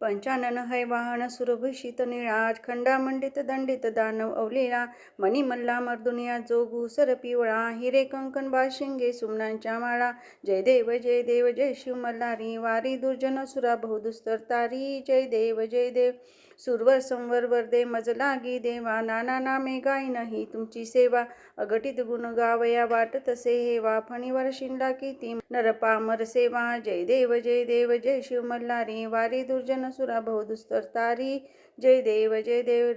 पंचानन है वाहन सुरभूषित निळा खंडामंडित दंडित दानव अवलेला मणिमल्ला मर्दुनिया जोगू सर पिवळा हिरे कंकण बाशिंगे सुमनांच्या माळा जय देव जय शिव मल्हारी वारी दुर्जन सुरा बहुदुस्तर तारी जय देव सुरवर संवर वरदे मज लागी देवा नाना नामे गाई नाही तुमची सेवा अघटित गुण गावया वाटत से हेवा फणीवर शिंडा किती नर पामर सेवा जय देव जय शिव मल्हारी वारी दुर्जन सुरा बहुदुस्तर तारी जय देव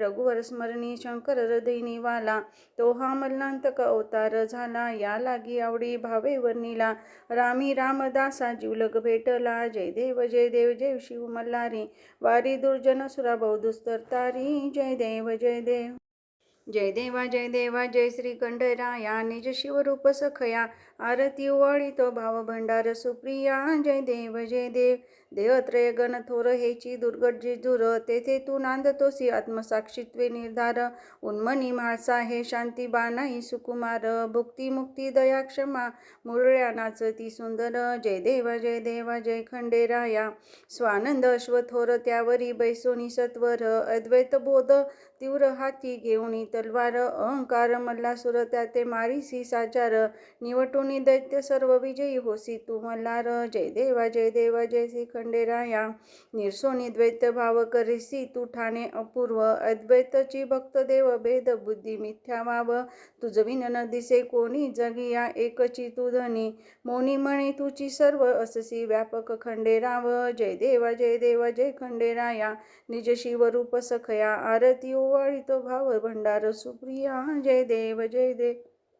रघुवर स्मरणी शंकर हृदयनी वाला तो हा मल्लांतक अवतार झाला या लागी आवडी भावे वर्णिला रामी रामदासा जीवलग भेटला जय देव जय शिव मल्हारी वारी दुर्जन सुरा बहुदुस्तर तारी जय देव जय देवा जय श्री कंठराया निज शिवरूप सखया आरती ओवाळी तो भाव भंडार सुप्रिया जय देव देहत्रय गण थोर हेची दुर्गट जिजुर तेथे तू नांदतोसी आत्मसाक्षित्वे निर्धार उन्मनी म्हाळसा हे शांती बाणाई सुकुमार भुक्ती मुक्ती दया क्षमा मुरळ्या नाचती सुंदर जय देवा जय खंडेराया स्वानंद अश्वथोर त्यावरी बैसोनी सत्वर अद्वैत बोध तीव्र हाती घेऊनी तलवार अहंकार मल्लासुर त्याते मारीसी साचार निवटुनी दैत्य सर्व विजयी होसी तू मल्हार जय देवा जय श्री खंडेराया निर्सोनी द्वैत भाव करीसी तू ठाणे अपूर्व अद्वैतची भक्त देव भेद बुद्धी मिथ्या वाव तुझ विन न दिसे कोणी जगिया एकची तू धनी मोनी म्हणे तुची सर्व अससी व्यापक खंडेराव जय देवा जय खंडेराया निज शिवरूप सखया आरती ओवाळी तो भाव भंडार सुप्रिया जय देव